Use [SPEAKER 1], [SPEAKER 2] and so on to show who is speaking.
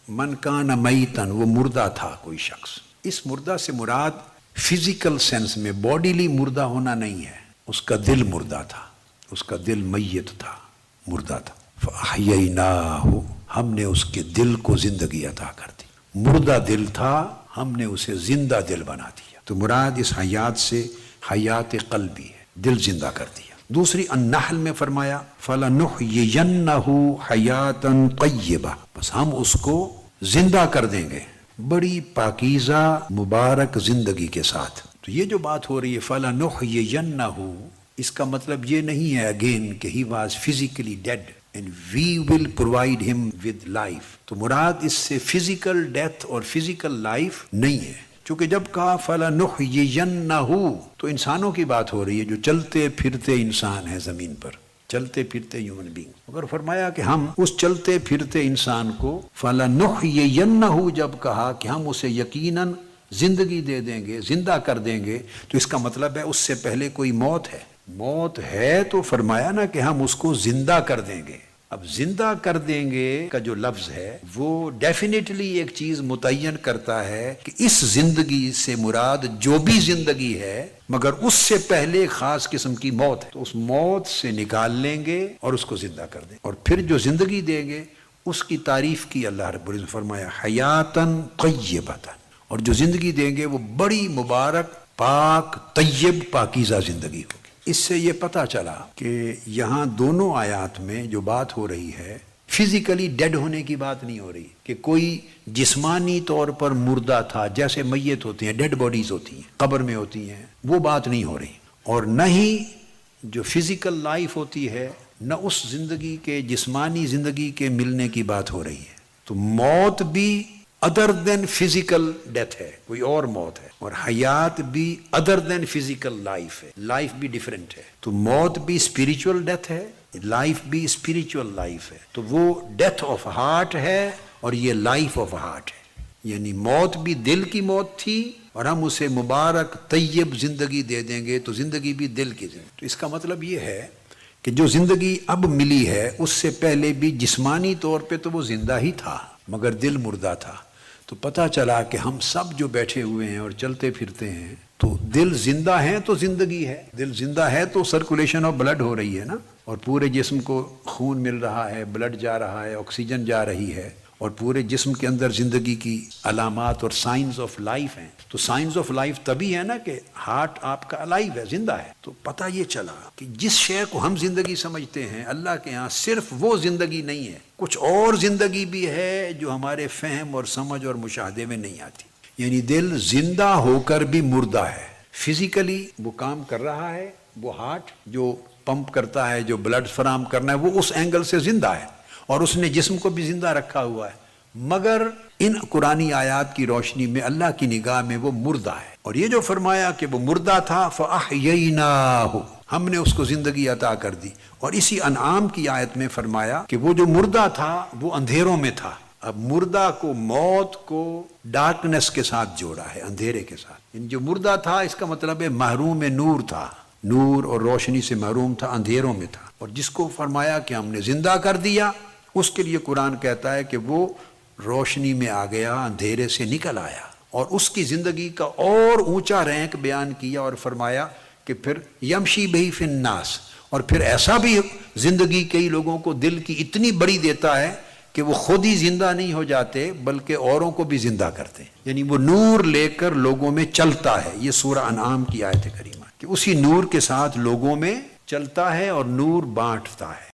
[SPEAKER 1] من کان میتن، وہ مردہ تھا کوئی شخص. اس مردہ سے مراد فزیکل سینس میں باڈیلی مردہ ہونا نہیں ہے، اس کا دل مردہ تھا، اس کا دل میت تھا، مردہ تھا. فاحییناہ، ہم نے اس کے دل کو زندگی عطا کر دی. مردہ دل تھا، ہم نے اسے زندہ دل بنا دیا. تو مراد اس حیات سے حیات قلبی ہے، دل زندہ کر دیا. دوسری النحل میں فرمایا فَلَنُحْيِيَنَّهُ حَيَاتًا طَيِّبَةً، بس ہم اس کو زندہ کر دیں گے بڑی پاکیزہ مبارک زندگی کے ساتھ. تو یہ جو بات ہو رہی ہے فَلَنُحْيِيَنَّهُ، اس کا مطلب یہ نہیں ہے اگین کہ he was physically dead and we will provide him with life. تو مراد اس سے فزیکل ڈیتھ اور فزیکل لائف نہیں ہے، چونکہ جب کہا فَلَنُحْيِيَنَّهُ تو انسانوں کی بات ہو رہی ہے جو چلتے پھرتے انسان ہیں زمین پر، چلتے پھرتے ہیومن بینگ. اگر فرمایا کہ ہم اس چلتے پھرتے انسان کو فَلَنُحْيِيَنَّهُ جب کہا کہ ہم اسے یقیناً زندگی دے دیں گے، زندہ کر دیں گے، تو اس کا مطلب ہے اس سے پہلے کوئی موت ہے. موت ہے تو فرمایا نا کہ ہم اس کو زندہ کر دیں گے. اب زندہ کر دیں گے کا جو لفظ ہے وہ ڈیفینیٹلی ایک چیز متعین کرتا ہے کہ اس زندگی سے مراد جو بھی زندگی ہے، مگر اس سے پہلے خاص قسم کی موت ہے. تو اس موت سے نکال لیں گے اور اس کو زندہ کر دیں گے، اور پھر جو زندگی دیں گے اس کی تعریف کی اللہ رب العزت، فرمایا حیاتاً طیبۃ، اور جو زندگی دیں گے وہ بڑی مبارک پاک طیب پاکیزہ زندگی ہوگی. اس سے یہ پتہ چلا کہ یہاں دونوں آیات میں جو بات ہو رہی ہے فزیکلی ڈیڈ ہونے کی بات نہیں ہو رہی کہ کوئی جسمانی طور پر مردہ تھا، جیسے میت ہوتی ہیں، ڈیڈ باڈیز ہوتی ہیں، قبر میں ہوتی ہیں، وہ بات نہیں ہو رہی. اور نہ ہی جو فزیکل لائف ہوتی ہے، نہ اس زندگی کے جسمانی زندگی کے ملنے کی بات ہو رہی ہے. تو موت بھی ادر دین فزیکل ڈیتھ ہے، کوئی اور موت ہے، اور حیات بھی ادر دین فزیکل لائف ہے، لائف بھی ڈیفرنٹ ہے. تو موت بھی اسپریچول ڈیتھ ہے، لائف بھی اسپریچول لائف ہے. تو وہ ڈیتھ آف ہارٹ ہے اور یہ لائف آف ہارٹ ہے. یعنی موت بھی دل کی موت تھی اور ہم اسے مبارک طیب زندگی دے دیں گے، تو زندگی بھی دل کی زندگی. تو اس کا مطلب یہ ہے کہ جو زندگی اب ملی ہے اس سے پہلے بھی جسمانی طور پہ تو وہ زندہ ہی تھا مگر دل مردہ تھا. تو پتہ چلا کہ ہم سب جو بیٹھے ہوئے ہیں اور چلتے پھرتے ہیں تو دل زندہ ہیں تو زندگی ہے، دل زندہ ہے تو سرکولیشن آف بلڈ ہو رہی ہے نا، اور پورے جسم کو خون مل رہا ہے، بلڈ جا رہا ہے، آکسیجن جا رہی ہے، اور پورے جسم کے اندر زندگی کی علامات اور سائنز آف لائف ہیں. تو سائنز آف لائف تبھی ہے نا کہ ہارٹ آپ کا الائیو ہے، زندہ ہے. تو پتہ یہ چلا کہ جس شے کو ہم زندگی سمجھتے ہیں اللہ کے ہاں صرف وہ زندگی نہیں ہے، کچھ اور زندگی بھی ہے جو ہمارے فہم اور سمجھ اور مشاہدے میں نہیں آتی. یعنی دل زندہ ہو کر بھی مردہ ہے. فزیکلی وہ کام کر رہا ہے، وہ ہارٹ جو پمپ کرتا ہے، جو بلڈ فراہم کرنا ہے، وہ اس اینگل سے زندہ ہے، اور اس نے جسم کو بھی زندہ رکھا ہوا ہے. مگر ان قرآنی آیات کی روشنی میں اللہ کی نگاہ میں وہ مردہ ہے. اور یہ جو فرمایا کہ وہ مردہ تھا فَأَحْيَيْنَاهُ، ہم نے اس کو زندگی عطا کر دی. اور اسی انعام کی آیت میں فرمایا کہ وہ جو مردہ تھا وہ اندھیروں میں تھا. اب مردہ کو، موت کو ڈارکنس کے ساتھ جوڑا ہے، اندھیرے کے ساتھ. جو مردہ تھا اس کا مطلب ہے محروم نور تھا، نور اور روشنی سے محروم تھا، اندھیروں میں تھا. اور جس کو فرمایا کہ ہم نے زندہ کر دیا، اس کے لیے قرآن کہتا ہے کہ وہ روشنی میں آ گیا، اندھیرے سے نکل آیا. اور اس کی زندگی کا اور اونچا رینک بیان کیا اور فرمایا کہ پھر یمشی بہی فی الناس، اور پھر ایسا بھی زندگی کئی لوگوں کو دل کی اتنی بڑی دیتا ہے کہ وہ خود ہی زندہ نہیں ہو جاتے بلکہ اوروں کو بھی زندہ کرتے ہیں. یعنی وہ نور لے کر لوگوں میں چلتا ہے. یہ سورہ انعام کی آیت کریمہ کہ اسی نور کے ساتھ لوگوں میں چلتا ہے اور نور بانٹتا ہے.